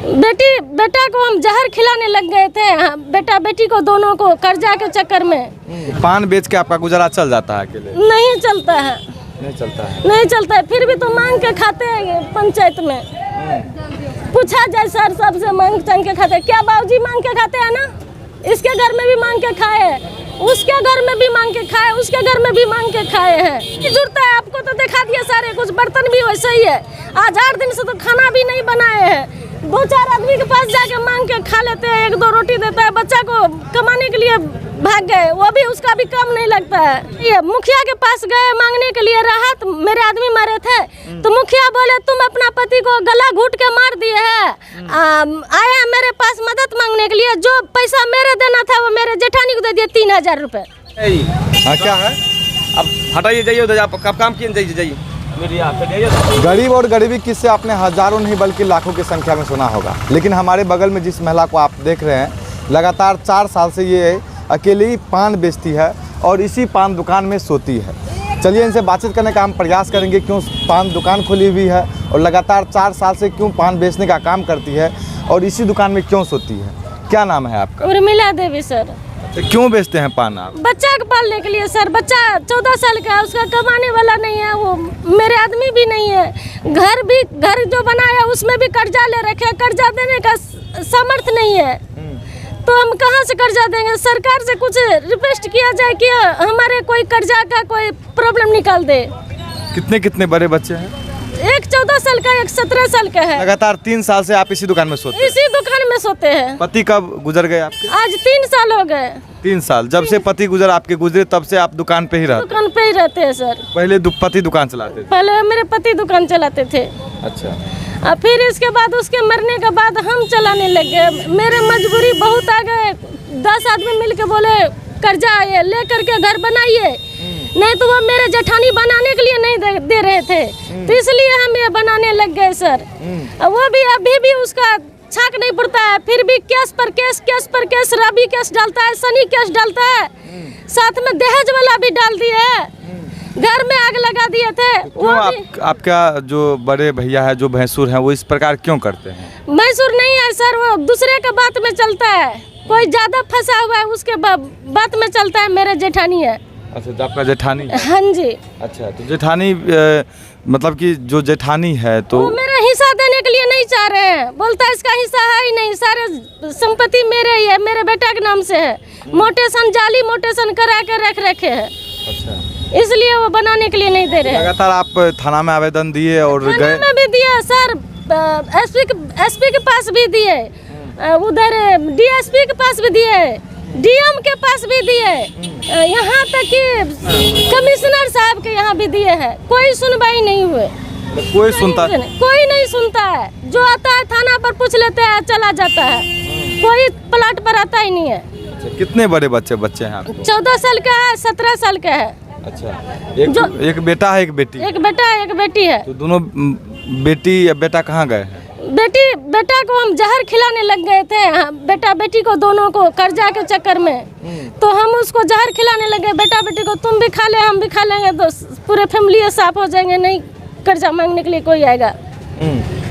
बेटा को हम जहर खिलाने लग गए थे, बेटा बेटी को दोनों को कर्जा के चक्कर में। पान बेच के आपका गुजारा चल जाता है अकेले? नहीं चलता है, नहीं चलता है, नहीं चलता है। फिर भी तो मांग के खाते हैं पंचायत में। पूछा जाए सर, सबसे मांग के खाते। क्या बाबूजी मांग के खाते हैं ना? इसके घर में भी मांग के खाए हैं, उसके घर में भी मांग के खाए, उसके घर में भी मांग के खाए हैं। जरूरत है आपको तो दिखा दिया सारे कुछ, बर्तन भी वैसे ही है। आज 8 दिन से तो खाना भी नहीं बनाए हैं। 2-4 आदमी के पास जाके मांग के खा लेते हैं, 1-2 रोटी देता है, बच्चा को कमाने के लिए भाग गए, वो भी उसका भी काम नहीं लगता है। ये मुखिया के पास गए मांगने के लिए राहत, मेरे आदमी मरे थे तो मुखिया बोले तुम अपना पति को गला घूट के मार दिए है, आया मेरे पास मदद मांगने के लिए। जो पैसा मेरे देना था वो मेरे जेठानी को दे दिए 3000 रुपए। हाँ क्या है? अब हटाइए, जाइए उधर, आप काम किए, जाइए। गरीब और गरीबी किससे आपने हजारों नहीं बल्कि लाखों की संख्या में सुना होगा, लेकिन हमारे बगल में जिस महिला को आप देख रहे हैं, लगातार 4 साल से ये अकेली ही पान बेचती है और इसी पान दुकान में सोती है। चलिए इनसे बातचीत करने का हम प्रयास करेंगे, क्यों पान दुकान खोली हुई है और लगातार 4 साल से क्यों पान बेचने का काम करती है और इसी दुकान में क्यों सोती है। क्या नाम है आपका? उर्मिला देवी सर। तो क्यों बेचते हैं पान आप? बच्चा को पालने के लिए सर। बच्चा 14 साल का है, उसका कमाने वाला नहीं है, वो मेरे आदमी भी नहीं है। घर जो बनाया उसमें भी कर्जा ले रखे, कर्जा देने का सामर्थ्य नहीं है, तो हम कहाँ से कर्जा देंगे? सरकार से कुछ रिक्वेस्ट किया जाए कि हमारे कोई कर्जा का कोई प्रॉब्लम निकाल दे। कितने बड़े बच्चे हैं? एक 14 साल का, एक 17 साल का है। लगातार 3 साल से आप इसी दुकान में सोते हैं? इसी दुकान में सोते हैं। पति कब गुजर गए आपके? आज 3 साल हो गए। 3 साल। जब से पति आपके गुजरे तब से आप दुकान पे ही रहते? दुकान पे ही रहते हैं सर। पहले पति दुकान चलाते थे? पहले मेरे पति दुकान चलाते थे। अच्छा। और फिर इसके बाद उसके मरने के बाद हम चलाने लग गए। मेरे मजबूरी बहुत आ गए। 10 आदमी मिल के बोले कर्जा आए ले करके घर बनाइए, नहीं तो वो मेरे जेठानी बनाने के लिए नहीं दे रहे थे, तो इसलिए हम ये बनाने लग गए सर। वो भी अभी भी उसका छाक नहीं पड़ता है, फिर भी केस पर केस, रवि केस डालता है, सनी केस डालता है, साथ में दहेज वाला भी डाल दिए है, घर में आग लगा दिए थे। तो आपका जो बड़े भैया है, जो भैंसुर है, वो इस प्रकार क्यों करते हैं? भैंसुर नहीं है सर, वो दूसरे के बात में चलता है। कोई ज्यादा फंसा हुआ है उसके बात में चलता है। मेरे जेठानी है। अच्छा, तो आपका जेठानी है? हाँ जी। अच्छा, तो जेठानी मतलब कि जो जेठानी है तो वो मेरा हिस्सा देने के लिए नहीं चाह रहे हैं। बोलता है इसका हिस्सा है ही नहीं, सारे संपत्ति मेरे ही है, मेरे बेटा के नाम से है। मोटेशन जाली मोटेशन करा के रख रखे है। अच्छा, इसलिए वो बनाने के लिए नहीं दे रहे। लगातार आप थाना में आवेदन दिए और गए? थाना में भी दिए सर, एसपी के पास भी दिए, उधर डीएसपी के पास भी दिए, डीएम के पास भी दिए, यहाँ तक कि कमिश्नर साहब के यहाँ भी दिए हैं। कोई सुनवाई नहीं हुए। कोई सुनता? कोई नहीं सुनता है। जो आता है थाना पर पूछ लेते हैं, चला जाता है, कोई प्लाट पर आता ही नहीं है। अच्छा, कितने बड़े बच्चे हैं आपको? 14 साल का है, 17 साल का है। अच्छा, एक बेटा है, एक बेटी? एक बेटा है, एक बेटी है। तो दोनों बेटी या बेटा कहाँ गए हैं? बेटा को हम जहर खिलाने लग गए थे, बेटा बेटी को दोनों को कर्जा के चक्कर में, तो हम उसको जहर खिलाने लगे। बेटा बेटी को तुम भी खा ले, हम भी खा लेंगे, तो पूरे फैमिली साफ हो जाएंगे, नहीं कर्जा मांगने के लिए कोई आएगा।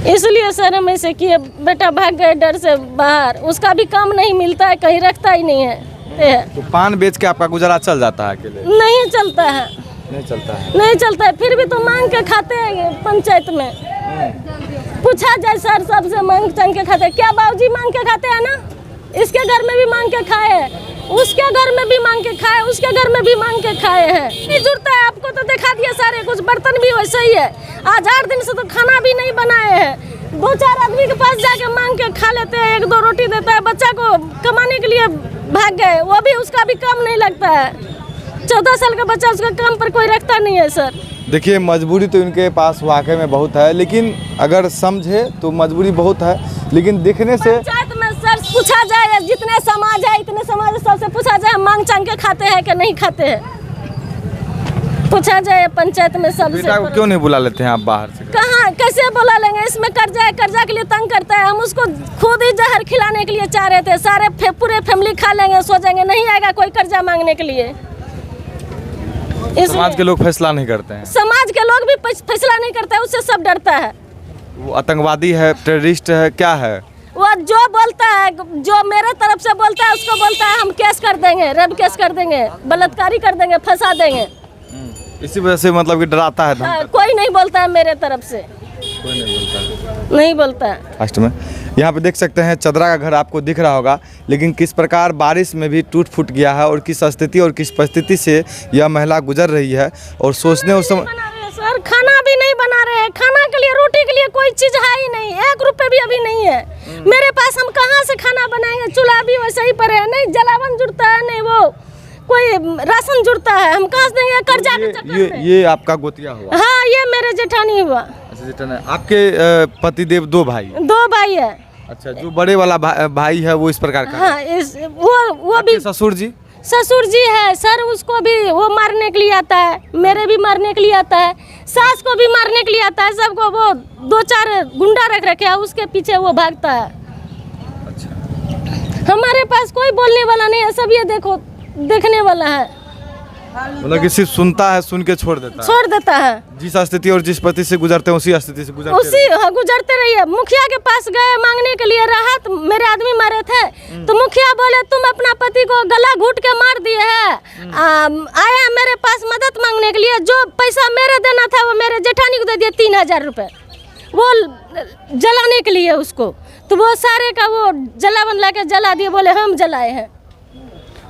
इसलिए सर हम ऐसे किए। बेटा भाग गए डर से बाहर, उसका भी काम नहीं मिलता है, कहीं रखता ही नहीं है। तो पान बेच के आपका गुजारा चल जाता है अकेले? नहीं चलता है, नहीं चलता है, नहीं चलता है। फिर भी तो मांग के खाते हैं पंचायत में। पूछा जाए सर, सबसे मांग के खाते। क्या बाबूजी मांग के खाते हैं ना? इसके घर में भी मांग के खाए, उसके घर में भी मांग के खाए, उसके घर में भी मांग के खाए हैं। जरूरत है आपको तो दिखा दिया सारे कुछ, बर्तन भी वैसे ही है। आज 8 दिन से तो खाना भी नहीं बनाए हैं। 2-4 आदमी के पास जाके मांग के खा लेते हैं, 1-2 रोटी देता है, बच्चा को कमाने के लिए भाग गए, वो भी उसका भी काम नहीं लगता है। 14 साल का बच्चा, उसका काम पर कोई रखता नहीं है सर। देखिए, मजबूरी तो इनके पास वाकई में बहुत है, लेकिन अगर समझे तो मजबूरी बहुत है, लेकिन दिखने से पंचायत में सर पूछा जाए, जितने समाज है इतने समाज सबसे पूछा जाए, मांग चांग के खाते हैं कि नहीं खाते हैं, पूछा जाए पंचायत में सबसे। बेटा को क्यों नहीं बुला लेते हैं आप बाहर से? कहाँ कैसे बुला लेंगे? इसमें कर्जा है, कर्जा के लिए तंग करता है। हम उसको खुद ही जहर खिलाने के लिए चाह रहे थे, सारे पूरे फैमिली खा लेंगे, सो जाएंगे, नहीं आएगा कोई कर्जा मांगने के लिए। समाज के लोग फैसला नहीं करते हैं? समाज के लोग भी फैसला नहीं करते हैं, उससे सब डरता है। वो आतंकवादी है, टेररिस्ट है, क्या है? वो जो बोलता है, जो मेरे तरफ से बोलता है उसको बोलता है हम केस कर देंगे, रेप केस कर देंगे, बलात्कारी कर देंगे, फंसा देंगे। इसी वजह से मतलब कि डराता है हाँ, कोई नहीं बोलता है मेरे तरफ से, कोई नहीं बोलता नहीं बोलता है। लास्ट में यहाँ पे देख सकते हैं चदरा का घर आपको दिख रहा होगा, लेकिन किस प्रकार बारिश में भी टूट फूट गया है और किस स्थिति और किस परिस्थिति से यह महिला गुजर रही है। और सोचने उस समय बना रहे हैं सर, खाना भी नहीं बना रहे हैं, खाना के लिए रोटी के लिए कोई चीज है ही नहीं, 1 रुपए भी अभी नहीं है मेरे पास। हम कहाँ से खाना बनाएंगे, चूल्हा भी वैसे ही पड़े है, नहीं जलावन जुड़ता है, नहीं वो कोई राशन जुड़ता है, हम कहाँ से देंगे कर्जा के चक्कर में। ये आपका गोतिया हुआ? हाँ, ये मेरे जेठानी हुआ। अच्छा जेठानी। आपके पतिदेव 2 भाई? 2 भाई है। अच्छा, जो बड़े वाला भाई है वो इस प्रकार का? हाँ, वो भी ससुर जी? ससुर जी है सर, उसको भी वो मारने के लिए आता है, मेरे भी मारने के लिए आता है, सास को भी मारने के लिए आता है, सबको वो 2-4 गुंडा रख रखे है, उसके पीछे वो भागता है। अच्छा, हमारे पास कोई बोलने वाला नहीं है, सब ये देखो देखने वाला है, मतलब कि सिर्फ सुनता है, सुन के छोड़ देता है। जिस स्थिति और जिस पति से गुजरते हैं उसी स्थिति से गुजरते रहिए। मुखिया के पास गए मांगने के लिए राहत, मेरे आदमी मारे थे तो मुखिया बोले तुम अपना पति को गला घूट के मार दिए है, आया मेरे पास मदद मांगने के लिए, जो पैसा मेरे देना था वो मेरे जेठानी को दे दिए 3000 रुपये, वो जलाने के लिए उसको, तो वो सारे का वो जलावन ला के जला दिए, बोले हम जलाए हैं।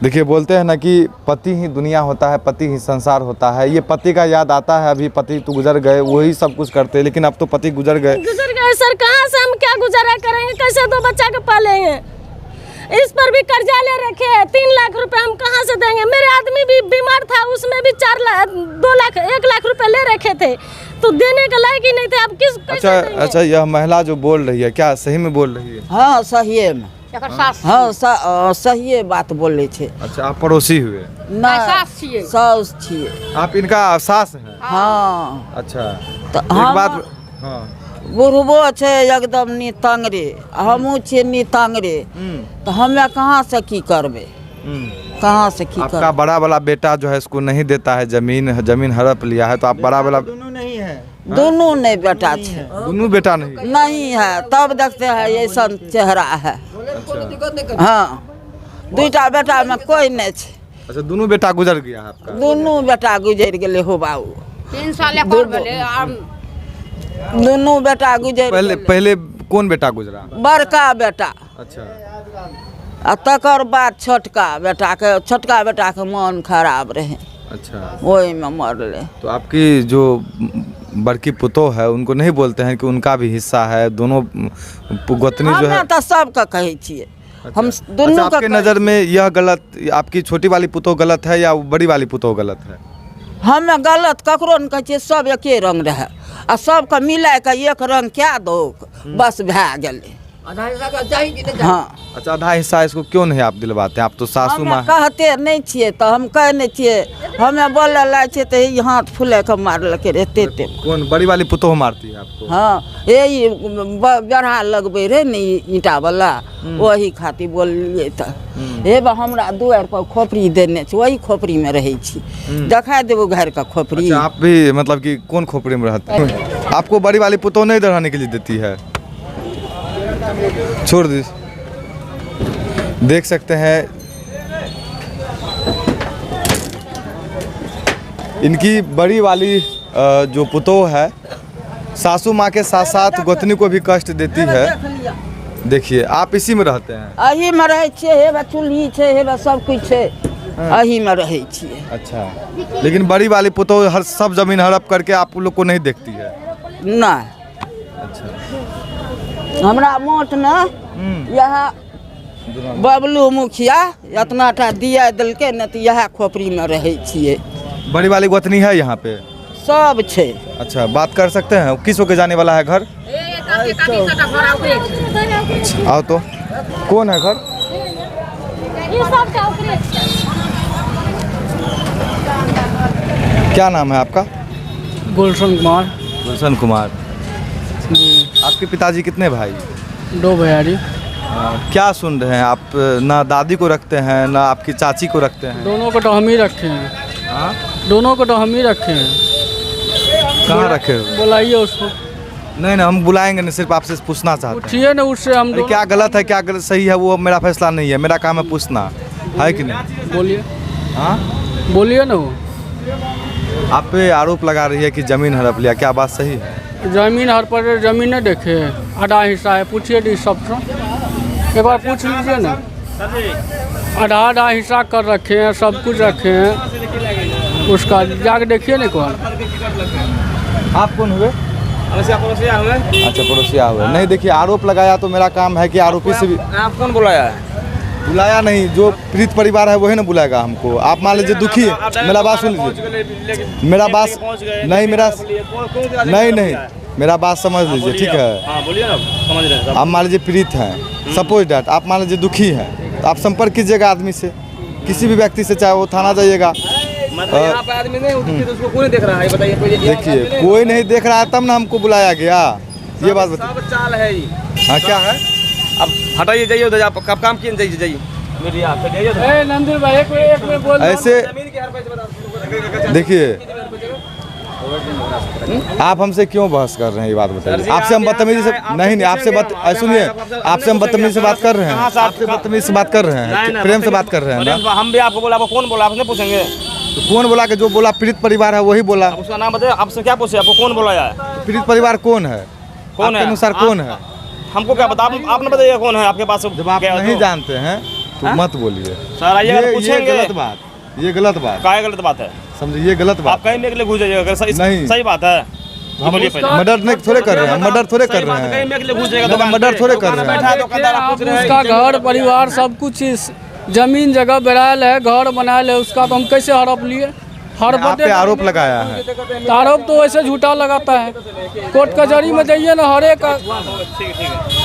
देखिए, बोलते हैं ना कि पति ही दुनिया होता है, पति ही संसार होता है। ये पति का याद आता है, अभी पति तो गुजर गए, वही सब कुछ करते, लेकिन अब तो पति गुजर गए सर, कहाँ से हम क्या गुजारा करेंगे, कैसे 2 बच्चा के पालेंगे, इस पर भी कर्जा ले रखे हैं, 3 लाख रुपए हम कहाँ से देंगे। मेरे आदमी भी बीमार था, उसमें भी 1 लाख रुपए ले रखे थे, तो देने के लायक ही नहीं थे। अब अच्छा, यह महिला जो बोल रही है क्या सही में बोल रही है? हाँ, सही में। हाँ, सही बात बोले छे। अच्छा, आप पड़ोसी हुए? सास छिए। आप इनका सास हैं? हाँ। अच्छा, तो एक बात, हाँ, बुढ़बो छे एकदम नितंगरे, हमू छे नितंगरे, तो हमें कहाँ से की करबे, कहाँ से की आपका बड़ा वाला बेटा जो है इसको नहीं देता है, जमीन हड़प लिया है, तो आप बड़ा वाला? दोनों नहीं है, दोनों नहीं बेटा छे। दोनों बेटा नहीं है, तब देखते हैं ऐसा चेहरा है। हाँ, 2टा बेटा में कोई नहीं छे। अच्छा, दोनों बेटा गुजर गया है आपका? दोनों बेटा गुजर गए हो बाबू, 3 साल दोनों बेटा गुजर। पहले कौन बेटा गुजरा? बड़का बेटा। अच्छा, तकर बाद छोटका बेटा के मन खराब रहे। अच्छा, वही में मरले। तो आपकी जो बड़की पुतोह है उनको नहीं बोलते हैं कि उनका भी हिस्सा है? दोनों गोतनी जो है तो सबका कहे छिए। अच्छा, हम दोनों आपके नज़र में यह गलत, आपकी छोटी वाली पुतोह गलत है या बड़ी वाली पुतोह गलत है? हमें गलत ककरो न कहे छिए, सब एके रंग रहे, आ सबके मिला के एक रंग क्या दो, बस भए गेले। हाँ। अच्छा, आधा हिस्सा इसको क्यों नहीं आप दिलवाते हैं? आप तो सासू माँ कहते नहीं छिए, तो हम कहे नहीं छिए, हमें बोले ला छे तो ये हाथ फूले के मारलके रहते। कौन बड़ी वाली पुतोह मारती है आपको? हाँ, यही बेढ़ा लगबे रहे न ईंटा वाला, वही खातिर बोलिए तो हे बा हमरा दुआर पर खोपड़ी देने छै, वही खोपड़ी में रहे छी, दिखा देबो घर का खोपड़ी। अच्छा, आप भी मतलब कि कौन खोपड़ी में रहते हैं? आपको बड़ी वाली पुतोह नहीं रहने के लिए देती है? छोड़ दी। देख सकते हैं इनकी बड़ी वाली जो पुतोह है सासू माँ के साथ साथ गोतनी को भी कष्ट देती है। देखिए, आप इसी में रहते हैं? अही में रहे छिए, हे चूल्ही छे, हे सब कुछ छे, अही में रहे छिए। अच्छा, लेकिन बड़ी वाली पुतोह हर सब जमीन हड़प करके आप लोग को नहीं देखती है? नहीं। अच्छा, हमरा मोट न यहाँ बबलू मुखिया इतना टा दिया दिलके न, तो यह खोपड़ी में रहे छिए। बड़ी वाली गोतनी है यहाँ पे? सब छे। अच्छा, बात कर सकते हैं? किस होके जाने वाला है घर? आओ तो, कौन है घर? क्या नाम है आपका? गुलशन कुमार। गुलशन कुमार। आपके पिताजी कितने भाई? 2 भैयारी। क्या सुन रहे हैं आप? ना दादी को रखते हैं ना आपकी चाची को रखते हैं? दोनों को तो हम ही रखे हैं। हाँ, दोनों को तो हम ही रखे हैं। कहाँ रखे हो? बुलाइए उसको। नहीं नहीं, हम बुलाएंगे नहीं, सिर्फ आपसे पूछना चाहते हैं। पूछिए ना उससे हम अरे दोनों। क्या गलत है क्या गलत सही है वो मेरा फैसला नहीं है, मेरा काम है पूछना, है कि नहीं? बोलिए, हाँ, बोलिए ना वो। आप पे आरोप लगा रही है कि जमीन हड़प लिया, क्या बात सही है? जमीन हर पर जमीन नहीं देखे, आधा हिस्सा है, पूछिए डी सबसे, एक बार पूछ लीजिए ना। आधा हिस्सा कर रखे हैं, सब कुछ रखे हैं, उसका जाके देखिए ना कौन। आप कौन हुए? पड़ोसिया हुए। अच्छा, पड़ोसिया हुए। नहीं देखिए, आरोप लगाया तो मेरा काम है कि आरोपी से भी आप कौन बुलाया है? बुलाया नहीं, जो पीड़ित परिवार है वही ना बुलाएगा हमको। आप मान लीजिए दुखी है, मेरा बात सुन लीजिए, मेरा बात नहीं, मेरा नहीं, मेरा बात समझ लीजिए, ठीक है? हाँ बोलिए ना, समझ रहे हैं। आप मान लीजिए पीड़ित हैं, सपोज डैट, आप मान लीजिए दुखी हैं, तो आप संपर्क कीजिएगा आदमी से, किसी भी व्यक्ति से, चाहे वो थाना जाइएगा। मतलब यहाँ पे आदमी नहीं उठती तो उसको कोई नहीं देख रहा है, बताइए। देखिए, कोई नहीं देख रहा है तब ना हमको बुलाया गया, ये बात बताइए। सब चाल है ये। हाँ, क्या है? अब हटाइए, जाइए उधर, आप कब काम किए, जाइए मेरी आप जाइए उधर। ए नंदिर भाई एक मिनट बोल। ऐसे जमीन के हर पैसे बता। देखिए, आप हमसे क्यों बहस कर रहे हैं, ये बात बताइए। आपसे हम बदतमीजी से नहीं, आपसे सुनिए, आपसे हम बदतमीजी से बात कर रहे हैं, आपसे बदतमीजी से बात कर रहे हैं, प्रेम से बात कर रहे हैं ना। हम भी आपको बोला, आपको कौन बोला, आपने पूछेंगे? तो कौन बोला कि जो बोला पीड़ित परिवार है वही बोला? आप उसका नाम बताइए, आपसे क्या पूछे, आपको कौन बुलाया है? पीड़ित परिवार कौन है? कौन आपके है? अनुसार कौन है? हमको क्या पता, आपने बताइए कौन है आपके पास। जब आप नहीं जानते हैं तो मत बोलिए सर, आइए अगर ये पूछेंगे। गलत बात, ये गलत बात, क्या गलत बात है? समझिए, ये गलत आप बात। कहीं मेरे लिए घुस जाइएगा, अगर नहीं। सही बात है। हम बोलिए पहले। मर्डर नहीं थोड़े कर रहे हैं, मर्डर थोड़े कर रहे कहीं हैं, मेरे लिए घुस जाएगा, नहीं, दुकान मर्डर पे। थोड़े कर दुकान रहे पे हैं। बैठा है, दुकानदार आप पूछ रहे हैं उसका कि घर परिवार सब कुछ इस जमीन जगह बनायल है, घर बनायल है उसका, तो हम कैसे हड़प लिए? आप पे आरोप लगाया है। आरोप तो वैसे झूठा लगाता है। कोर्ट कचहरी में जाइए ना,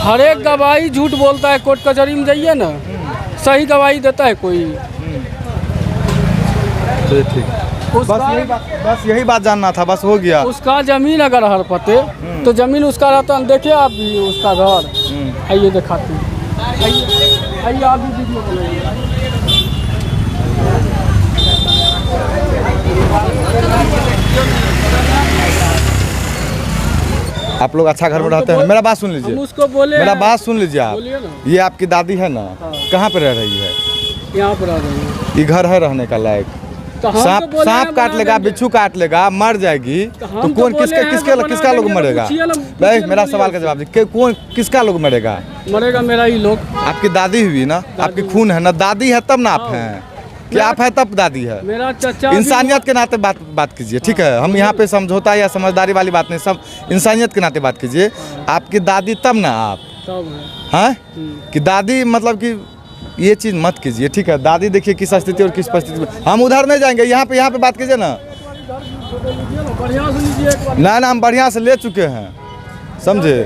हर एक गवाही झूठ बोलता है। कोर्ट कचहरी में जाइए ना, सही गवाही देता है कोई। ठीक, बस यही बात जानना था, बस हो गया। उसका जमीन अगर हड़पते तो जमीन उसका रहता। देखिए आप भी उसका घर, आइए दिखाते हैं, आइए आप भी वीडियो बनाइए। आप लोग अच्छा घर में रहते हैं, मेरा बात सुन लीजिए, हम उसको बोले, मेरा बात सुन लीजिए आप। बोलिए ना। ये आपकी दादी है ना, कहाँ पे रह रही है? यहाँ पर आ रही है। ये घर है रहने का लायक? तो हम तो सांप बोले सांप हैं काट बना लेगा, देंगे। बिच्छू काट लेगा, मर जाएगी, तो तो हम कौन तो बोले हैं किसका बना किसका लोग देंगे, मरेगा? पूछिए ना, नहीं, पूछिए मेरा ना, सवाल का जवाब दीजिए, कौन किसका लोग मरेगा? मरेगा मेरा ही लोग। आपकी दादी हुई ना, आपकी खून है ना, दादी है तब ना आप हैं, क्या आप है तब दादी है? मेरा चचा भी- इंसानियत के नाते बात कीजिए, ठीक है? हम यहाँ पे समझौता या समझदारी वाली बात नहीं, सब इंसानियत के नाते बात कीजिए। आपकी दादी तब ना आप तब है। हैं कि दादी, मतलब कि ये चीज़ मत कीजिए, ठीक है? दादी देखिए किस स्थिति और किस परिस्थिति में, हम उधर नहीं जाएंगे, यहाँ पे बात कीजिए ना। बढ़िया से लीजिए एक बार। ना हम बढ़िया से ले चुके हैं, समझे?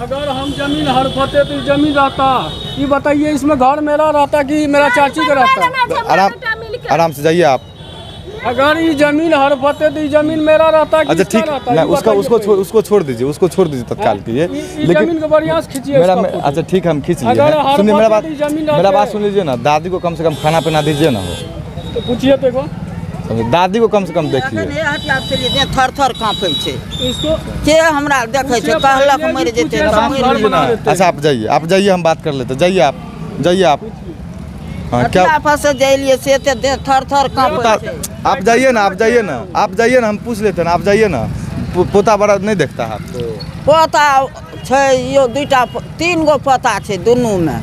अगर हम जमीन हड़पते तो जमीन रहता। ये बताइए, इसमें घर मेरा रहता कि मेरा चाची का रहता? आराम से जाइए आप। अगर ये जमीन हड़पते तो ये जमीन मेरा रहता कि अच्छा इसका ठीक, रहता? ना ये बताइए उसको छोड़ दीजिए तत्काल के लिए। ये जमीन को बढ़िया से खींचिए मेरा इसका फोटो। अच्छा ठीक है, हम खींच लिए अगर हैं। हर सुनिए मेरा बात बात, की जमीन मेरा रहते- बात सुन लीजिए ना, दादी को कम से कम खाना पीना दीजिए ना, हो तो पूछिए तो एक बार। समझे? दादी को कम से कम देखिए। थर थर काँपै छै, इसको के हमरा देखै छै, कहलक मरि जेतै पूछिए, तऽ सब मरि घर जेतै। बना देते। अच्छा आप जाइए, हम बात कर लेते, जाइए आप। हाँ, क्या हटिया फंसे जाइए से ते देह थर थर काँपै छै। आप जाइए ना, हम पूछ लेते हैं ना, आप जाइए ना। पोता बड़ा नहीं देखता है आपको? पोता छै यो, दूटा तीन गो पोता छै, दुनू में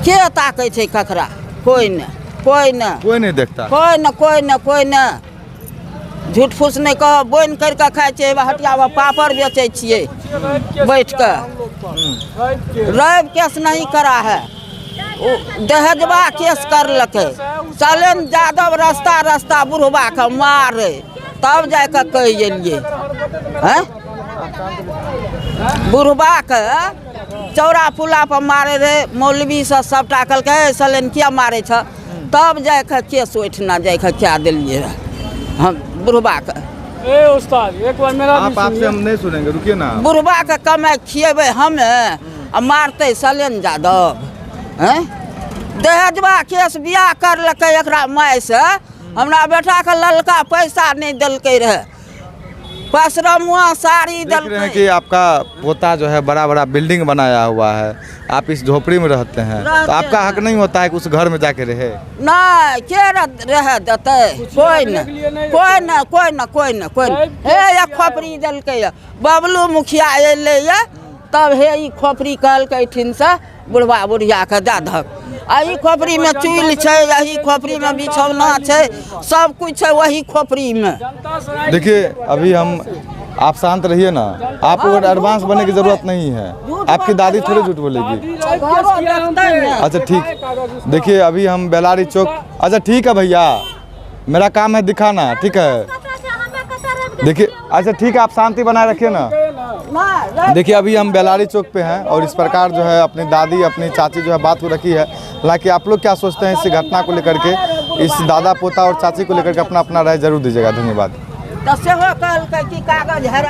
के ताकै छै ककरा? कोई कोई नहीं देखता। कोई न झूठ फूस नहीं कह, बोनि करि कऽ खाइ छै। हटियामे पापड़ बेचै छियै बैठ कऽ। रवि केस नहीं करा है, ओ दहेजबा केस करलकै। शैलेंद्र यादव रास्ता बुढ़बा के मारे, तब जा कऽ कहि एलियै हैं। बुढ़बा के चौरा पुला पर मारे रहे, मौलवी सबटा कहलकै शैलेंद्र किया मारे छ, तब जा कऽ केस ओहिठिना जा कऽ क्या देलियै रहे हम बुढ़बा के। ए उस्ताद एक बार मेरा भी आपसे सुनिए। हम नहीं सुनेंगे, रुकिए ना। बुढ़बा के कमाई खिएबै हमे आ मारतै शैलेंद्र यादव हैं। दहेजबा केस बियाह करलकै एकरा माय से, हमरा बेटा के ललका पैसा नहीं देलकै रहे। पसरमुआ साड़ी देख रहे हैं दल कि आपका पोता जो है बड़ा बड़ा बिल्डिंग बनाया हुआ है, आप इस झोपड़ी में रहते हैं, तो आपका हक नहीं होता है कि उस घर में जाके रहे? नहीं के रह देते कोई न हे या खोपड़ी दलकै बबलू मुखिया एले ये तब हे ई खोपड़ी कहलकै ठिन से बुढ़वा बुढ़िया के दे दहक एही खोपड़ी में चूल्ही छै, यही खोपड़ी में बिछौना छै, सब कुछ है वही खोपड़ी में। देखिए अभी हम आप शांत रहिए ना, आपको एडवांस बनने की जरूरत नहीं है, आपकी दादी थोड़ी झूठ बोलेगी। अच्छा ठीक, देखिए अभी हम बेलारी चौक, अच्छा ठीक है भैया, मेरा काम है दिखाना, ठीक है देखिए, अच्छा ठीक है आप शांति बनाए रखिए ना। देखिए अभी हम बेलारी चौक पे हैं और इस प्रकार जो है अपनी दादी अपनी चाची जो है बात को रखी है। हालांकि आप लोग क्या सोचते हैं इस घटना को लेकर के, इस दादा पोता और चाची को लेकर के अपना अपना राय जरूर दीजिएगा। धन्यवाद। तो सेहो कहलकै कि कागज हेरा